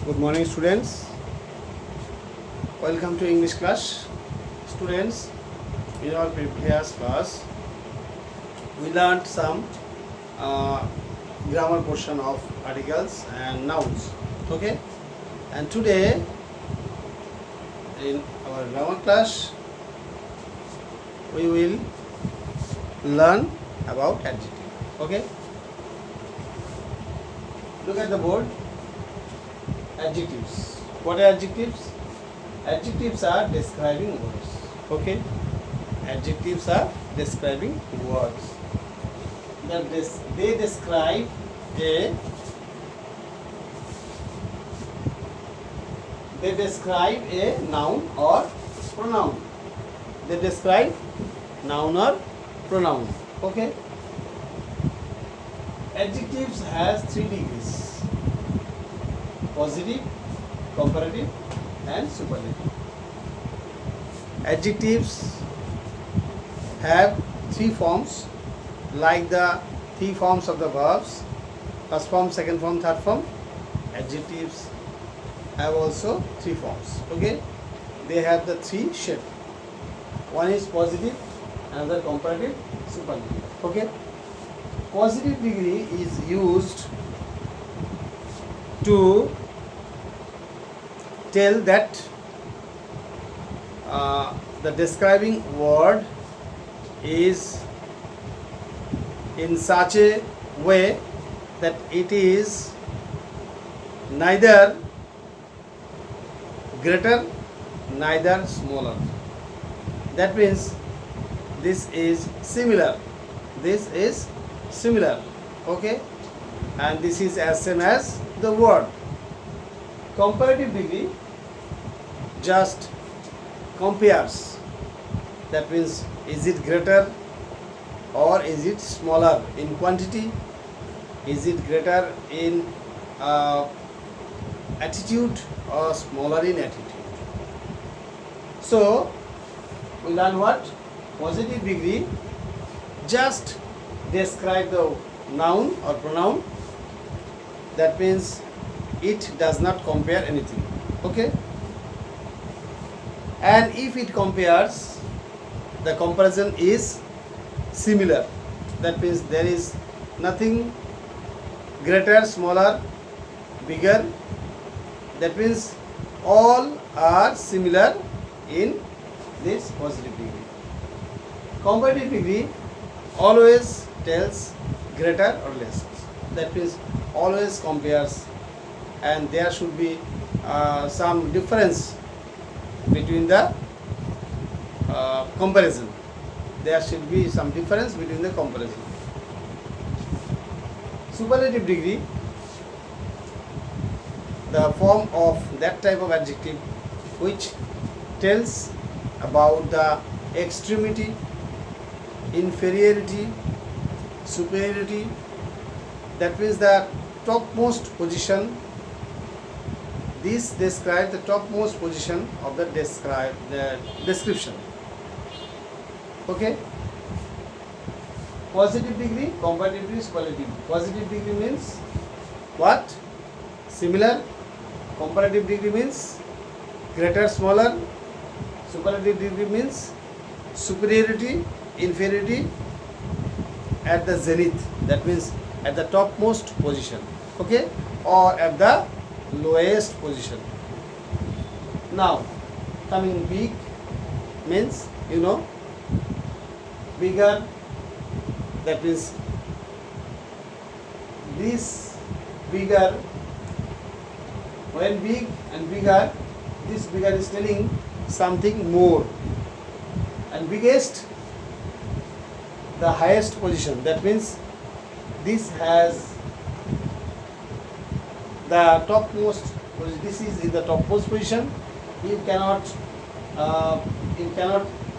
Good morning, students. Welcome to English class. Students, in our previous class, we learned some grammar portion of articles and nouns. Okay, and today in our grammar class, we will learn about adjective. Okay, look at the board. Adjectives. What are adjectives? Adjectives are describing words. Okay, adjectives are describing words. They describe a noun or pronoun. They describe noun or pronoun. Okay. Adjectives has 3 degrees: positive, comparative, and superlative. Adjectives have 3 forms, like the 3 forms of the verbs: first form, second form, third form. Adjectives have also 3 forms. Okay, they have the 3 shape. One is positive, another comparative, superlative. Okay, positive degree is used to tell that the describing word is in such a way that it is neither greater neither smaller. That means this is similar. This is similar. Okay, and this is as same as the word. Comparative degree just compares. That means, is it greater or is it smaller in quantity? Is it greater in attitude or smaller in attitude? So we learn what? Positive degree just describe the noun or pronoun. That means it does not compare anything. Okay, and if it compares, the comparison is similar. That means there is nothing greater, smaller, bigger. That means all are similar in this positive degree. Comparative degree always tells greater or less. That means always compares, and there should be some difference between the comparison. There should be some difference between the comparison. Superlative degree, the form of that type of adjective which tells about the extremity, inferiority, superiority. That means the topmost position. This describes the topmost position of the description. Okay. Positive degree, comparative degree, superlative. Positive degree means what? Similar. Comparative degree means greater, smaller. Superlative degree means superiority, inferiority at the zenith. That means at the topmost position. Okay, or at the lowest position. Now coming big means, bigger. That means this bigger. When big and bigger, this bigger is telling something more, and biggest, the highest position. That means this has the topmost. This is in the topmost position. You cannot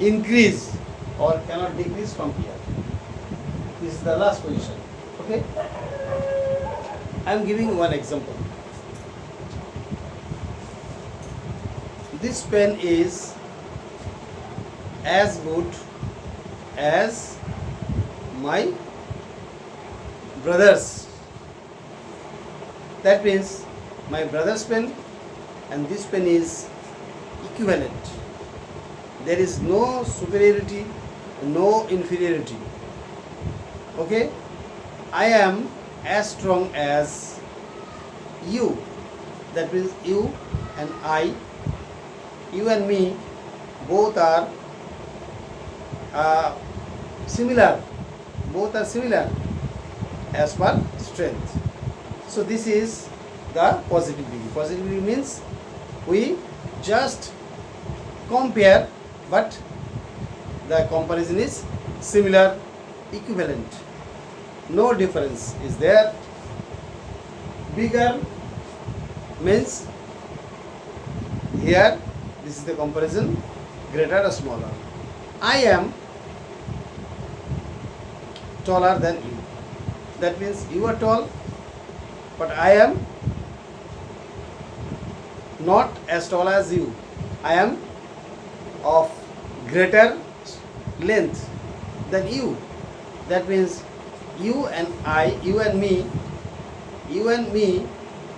increase or cannot decrease from here. This is the last position. Okay, I am giving one example. This pen is as good as my brothers. That means my brother's pen and this pen is equivalent. There is no superiority, no inferiority. Okay, I am as strong as you. That means you and I, you and me, both are similar. Both are similar as per strength. So this is the positive degree. Positive degree means we just compare, but the comparison is similar, equivalent. No difference is there. Bigger means here this is the comparison, greater or smaller. I am taller than you. That means you are tall, but I am not as tall as you. I am of greater length than you. That means you and I, you and me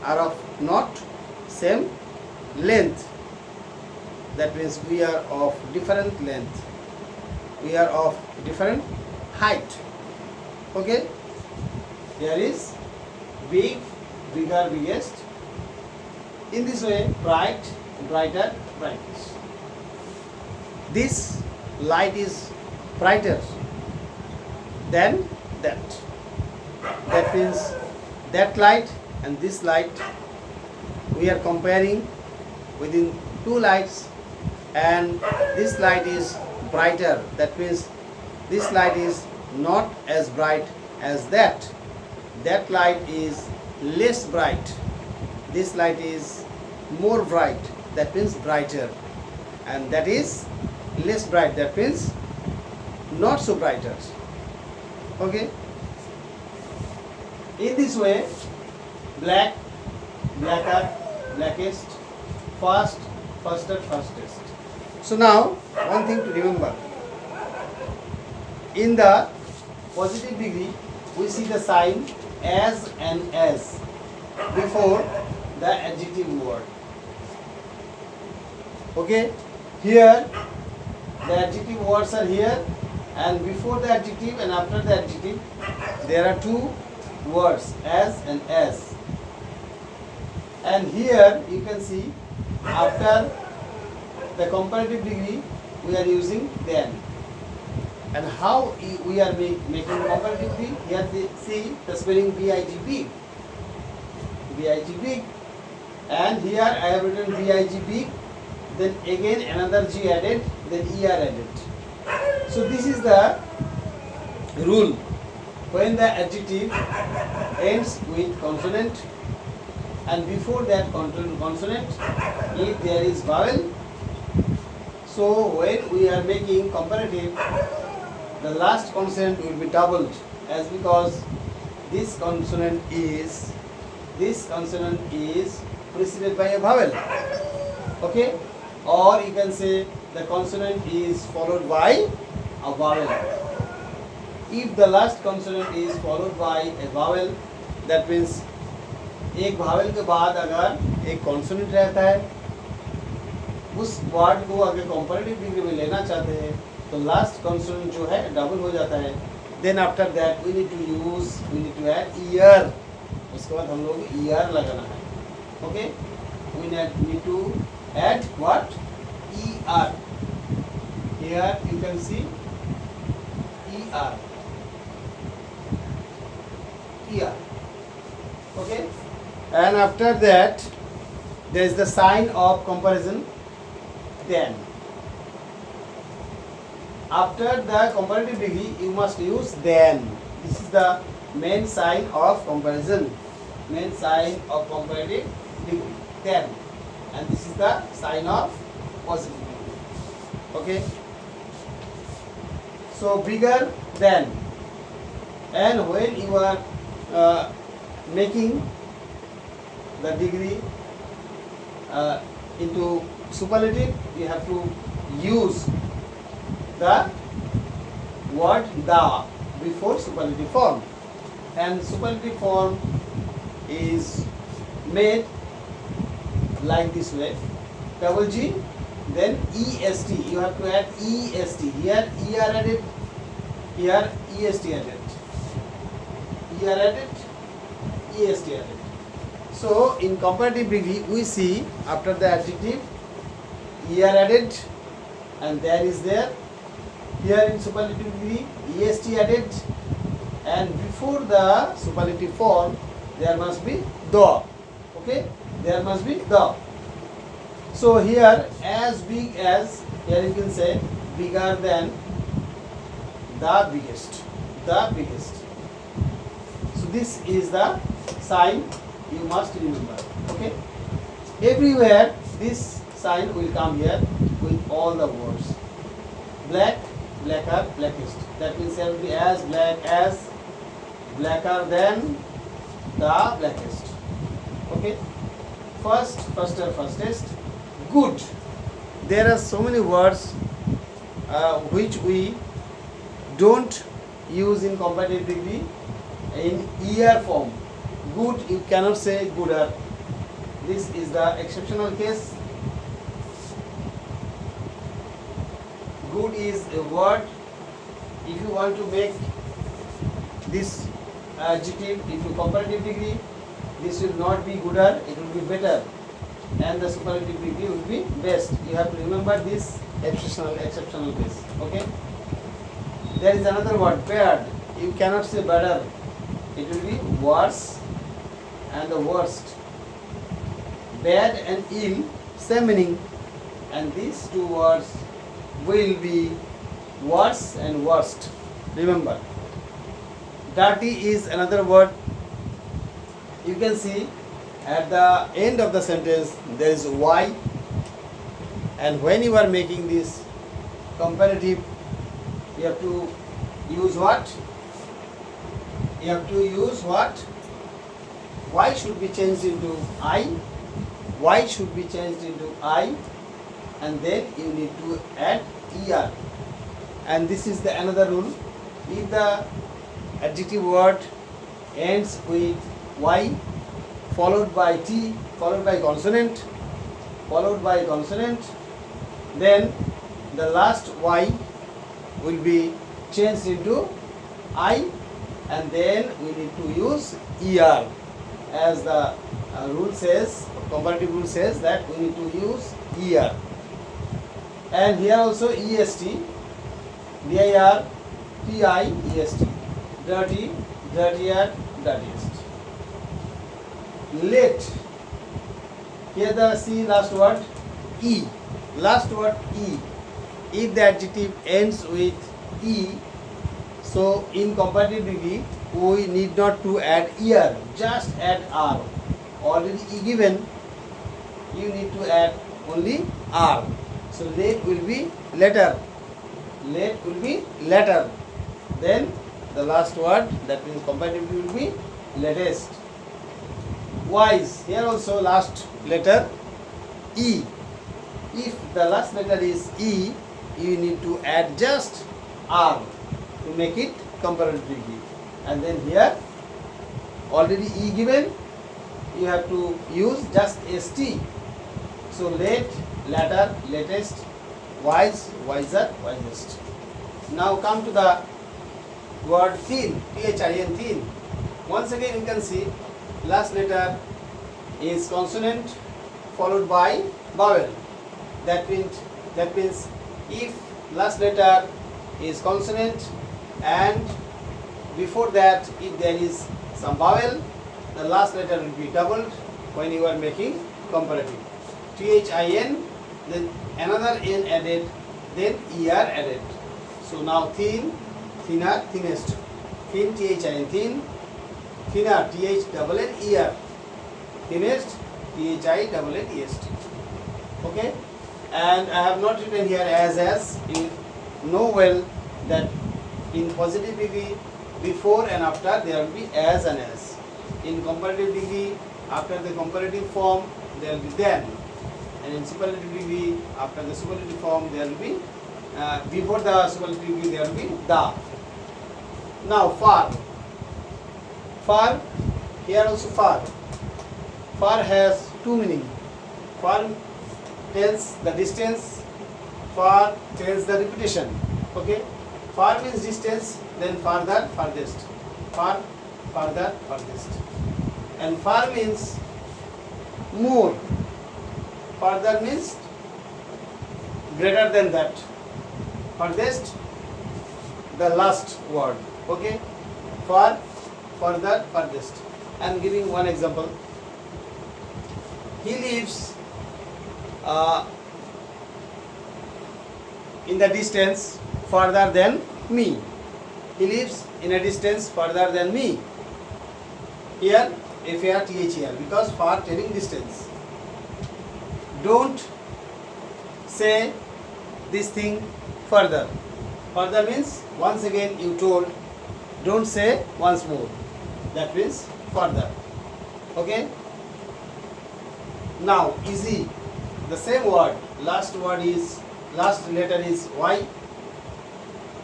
are of not same length. That means we are of different length. We are of different height. Okay? Here is big, bigger, biggest. In this way, bright, brighter, brightest. This light is brighter than that. That means that light and this light, we are comparing within two lights, and this light is brighter. That means this light is not as bright as that. That light is less bright. This light is more bright. That means brighter. And that is less bright. That means not so brighter. Okay? In this way, black, blacker, blackest, fast, faster, fastest. So now, one thing to remember. In the positive degree, we see the sign as and as before the adjective word. Okay? Here, the adjective words are here, and before the adjective and after the adjective, there are two words, as and as. And here you can see after the comparative degree we are using then. And how we are making comparative degree? Here see the spelling big, big, and here I have written big, then again another G added, then ER added. So this is the rule. When the adjective ends with consonant and before that consonant, if there is vowel, so when we are making comparative, the last consonant will be doubled, as because this consonant is preceded by a vowel. Okay? Or you can say the consonant is followed by a vowel. If the last consonant is followed by a vowel, that means एक vowel के बाद अगर एक consonant रहता है, उस word को अगर comparative degree में लेना चाहते हैं, तो last consonant जो है double हो जाता है. Then after that we need to add ear. उसके बाद हम लोग ear लगाना है. Okay? We need to add what? ER. Here you can see ER. ER. Okay? And after that, there is the sign of comparison. Then, after the comparative degree, you must use then. This is the main sign of comparison. Main sign of comparative degree. Then. And this is the sign of positive degree. Okay? So, bigger than. And when you are making the degree into superlative, you have to use the word the before superlative form. And superlative form is made like this way. Double G, then est. You have to add est. Here er added, here est added. Er added, est added. So in comparative degree we see after the adjective er added and there is there. Here in superlative degree est added, and before the superlative form there must be the. Okay, there must be the. So here as big as, here you can say bigger than, the biggest, the biggest. So this is the sign you must remember. Okay, everywhere this sign will come here with all the words. Black, blacker, blackest. That means there will be as black as, blacker than, the blackest. Okay, first, firster, firstest. Good. There are so many words which we don't use in comparative degree in er form. Good, you cannot say gooder. This is the exceptional case. Good is a word. If you want to make this adjective into comparative degree, this will not be gooder, it will be better, and the superlative degree will be best. You have to remember this exceptional case. Okay. There is another word, bad. You cannot say better. It will be worse and the worst. Bad and ill, same meaning, and these two words will be worse and worst. Remember. Dirty is another word. You can see at the end of the sentence there is y, and when you are making this comparative you have to use what? You have to use what? Y should be changed into I, Y should be changed into I, and then you need to add er. And this is the another rule. If the adjective word ends with Y followed by T followed by consonant, then the last Y will be changed into I, and then we need to use er, as the rule says, comparative rule says that we need to use er. And here also est, dir, ti, est, dirty, dirtier, dirtiest. Late, here the C last word E, last word E. If the adjective ends with E, so in comparative degree we need not to add er, just add r. Already E given, you need to add only r. So late will be later, late will be later. Then the last word, that means comparative will be latest. Wise, here also last letter E. If the last letter is E, you need to add just R to make it comparative degree. And then here already E given, you have to use just ST. So late, latter, latest, wise, wiser, wisest. Now come to the word thin, thin, thin. Once again you can see last letter is consonant followed by vowel. That means if last letter is consonant and before that if there is some vowel, the last letter will be doubled when you are making comparative. Thin, then another n added, then er added. So now thin, thinner, thinnest. Thin, thin, thin. Thinner, th-double-n-er. Thinnest, thi-double-n-est. Okay? And I have not written here as. You know well that in positive degree, before and after there will be as and as. In comparative degree, after the comparative form, there will be then. And in superlative degree, after the superlative form, there will be, before the superlative degree, there will be the. Now, far. Far, here also far. Far has two meanings. Far tells the distance, far tells the repetition. Okay, far means distance, then farther, farthest, far, farther, farthest, and far means more, farther means greater than that, farthest the last word. Okay, far, further, farthest. I am giving one example. He lives in the distance further than me. He lives in a distance further than me. Here FAR because far telling distance. Don't say this thing further. Further means once again you told, don't say once more. That means further. Okay. Now easy. The same word. Last letter is Y,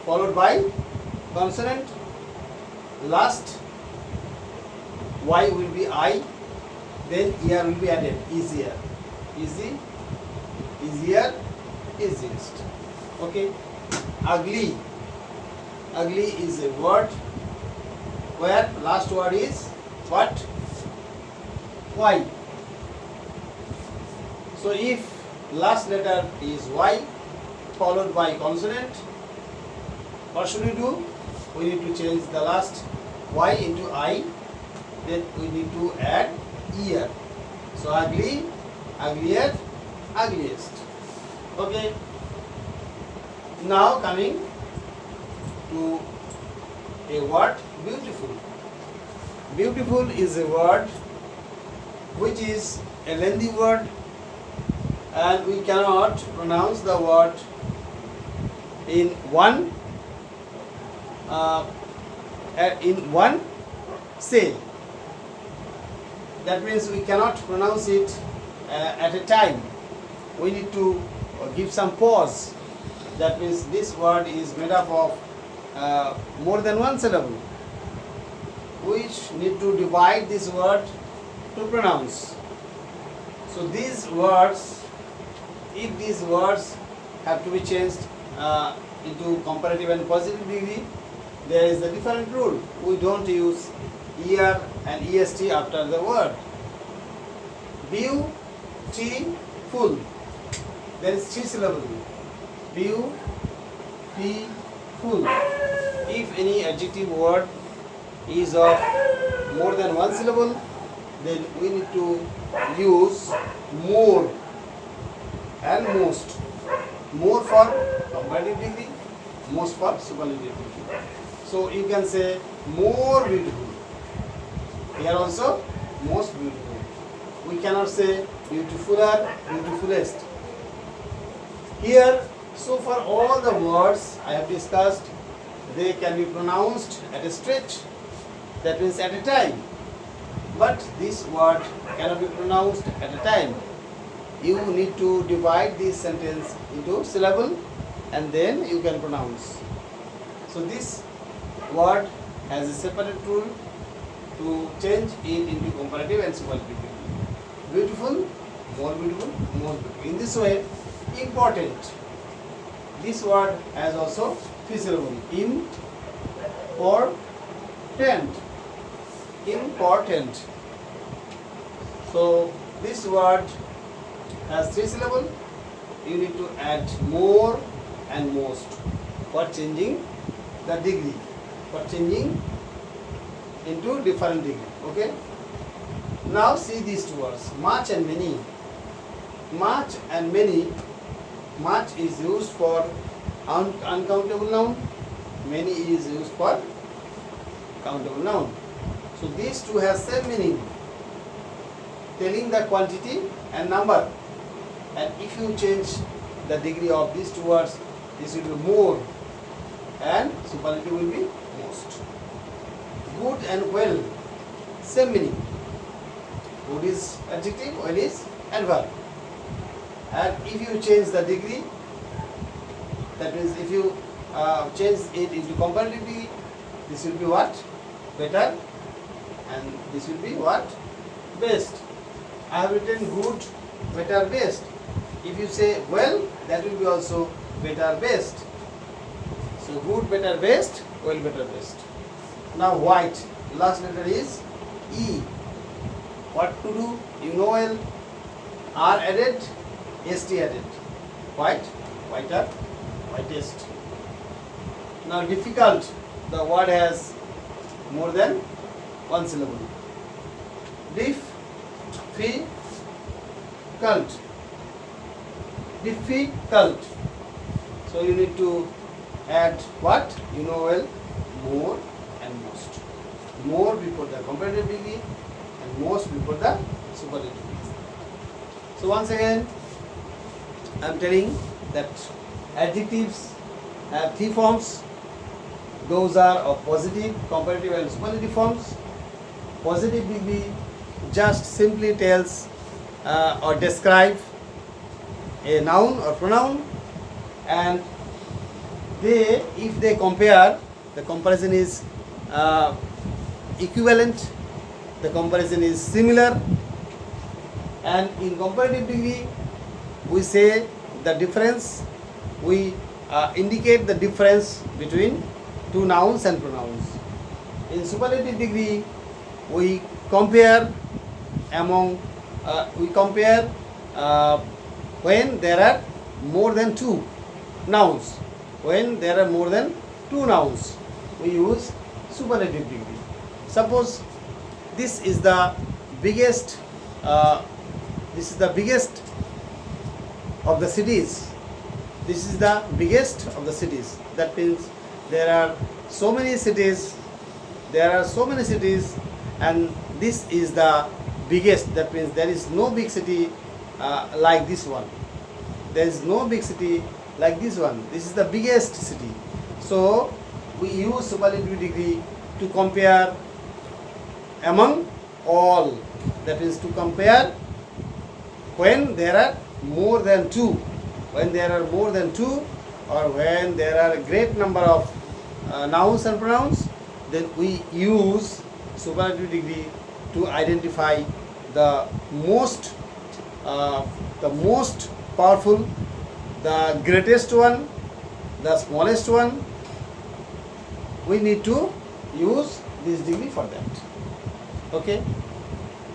followed by consonant. Last Y will be I, then ear will be added. Easier, easy, easier, easiest. Okay. Ugly. Ugly is a word where last word is what? Y. So if last letter is Y followed by consonant, what should we do? We need to change the last Y into I, then we need to add ear. So ugly, uglier, ugliest. Okay. Now coming to a word, beautiful. Beautiful is a word which is a lengthy word, and we cannot pronounce the word in one say. That means we cannot pronounce it at a time. We need to give some pause. That means this word is made up of more than one syllable, which need to divide this word to pronounce. So these words, if these words have to be changed into comparative and positive degree, there is a different rule. We don't use ear and est after the word. Beautiful. There is 3 syllables. Beautiful. If any adjective word is of more than one syllable, then we need to use more and most. More for comparative degree, most for superlative degree. So you can say more beautiful. Here also most beautiful. We cannot say beautifuler, beautifulest. Here, so far all the words I have discussed, they can be pronounced at a stretch. That means at a time. But this word cannot be pronounced at a time. You need to divide this sentence into syllable and then you can pronounce. So this word has a separate rule to change it into comparative and superlative. Beautiful, more beautiful, more beautiful. In this way, important. This word has also 3 syllables. Important. Important. So this word has 3 syllables. You need to add more and most for changing the degree, for changing into different degree. Okay. Now see these 2 words, much and many. Much and many. Much is used for uncountable noun. Many is used for countable noun. So these 2 have same meaning, telling the quantity and number. And if you change the degree of these 2 words, this will be more and superlative will be most. Good and well, same meaning. Good is adjective, well is adverb. And if you change the degree, that means if you change it into comparative degree, this will be what? Better, and this will be what? Best. I have written good better, best. If you say well, that will be also better, best. So good, better, best, well, better, best. Now white, last letter is E. What to do? You know well. R added, ST added. White, whiter, whitest. Now difficult, the word has more than one syllable. Difficult. Difficult. So you need to add what? You know well, more and most. More before the comparative degree and most before the superlative degree. So once again, I am telling that adjectives have three forms. Those are of positive, comparative and superlative forms. Positive degree just simply tells or describe a noun or pronoun, and if they compare, the comparison is equivalent, the comparison is similar, and in comparative degree we say the difference, we indicate the difference between two nouns and pronouns. In superlative degree we compare when there are more than two nouns. When there are more than two nouns, we use superlative degree. Suppose this is the biggest of the cities. This is the biggest of the cities. That means there are so many cities. And this is the biggest. That means there is no big city like this one. There is no big city like this one. This is the biggest city. So we use superlative degree to compare among all. That is to compare when there are more than two. When there are more than two, or when there are a great number of nouns and pronouns, then we use superlative degree to identify the most powerful, the greatest one, the smallest one. We need to use this degree for that. Okay.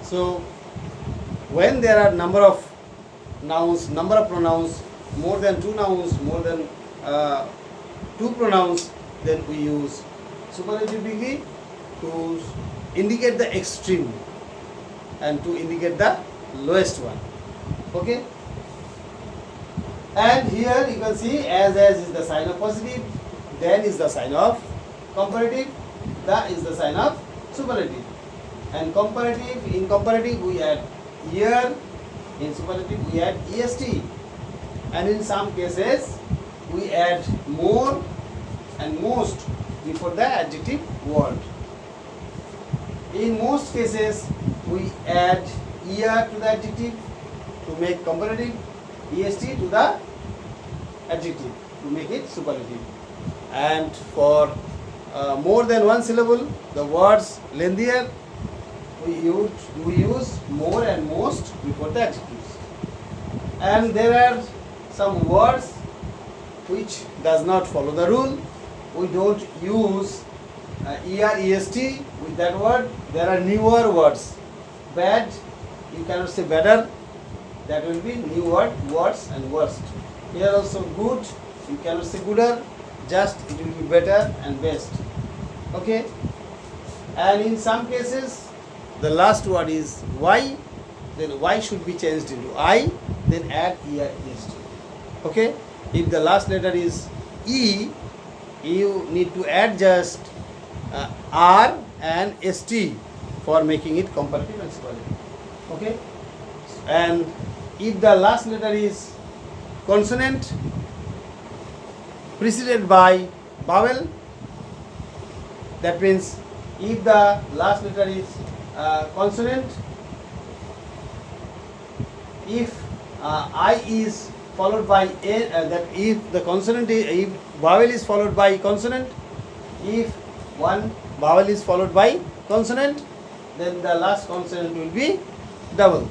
So when there are number of nouns, number of pronouns, more than two nouns, more than two pronouns, then we use superlative degree to indicate the extreme and to indicate the lowest one. Okay. And here you can see as is the sign of positive, then is the sign of comparative, that is the sign of superlative. And comparative, in comparative we add year, in superlative we add est, and in some cases we add more and most before the adjective word. In most cases we add er to the adjective to make comparative, est to the adjective to make it superlative. And for more than one syllable, the words lengthier, we use more and most before the adjectives. And there are some words which does not follow the rule. We don't use est with that word. There are newer words. Bad, you cannot say better. That will be new word, worse and worst. Here also good, you cannot say gooder. Just it will be better and best. Okay. And in some cases, the last word is y. Then y should be changed into I. Then add est. Okay. If the last letter is e, you need to add just r and st for making it comparative and superlative. Okay. And if the last letter is consonant preceded by vowel, that means if the last letter is consonant, if I is followed by a, that if the consonant is, if vowel is followed by consonant, if one vowel is followed by consonant, then the last consonant will be double.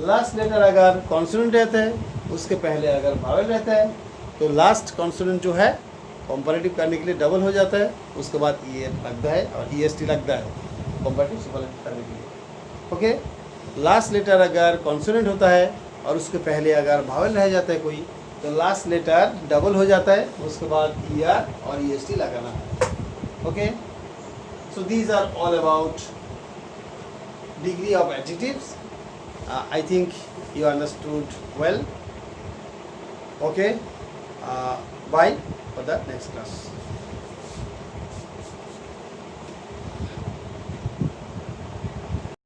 Last letter अगर consonant रहता है, उसके पहले अगर Wavell रहता है, तो last consonant जो है कंपैरेटिव करने के लिए डबल हो जाता है, उसके बाद ई लगता है और ई एस टी लगता है कंपैरेटिव सुपरलेटिव करने के लिए। ओके, लास्ट लेटर अगर कॉन्सोनेंट होता है और उसके पहले अगर वावेल रह जाता है कोई, तो लास्ट लेटर डबल हो जाता है, उसके बाद ई आर और ई एस टी लगाना है। Okay, so these are all about degree of adjectives. I think you understood well. Okay, bye for the next class.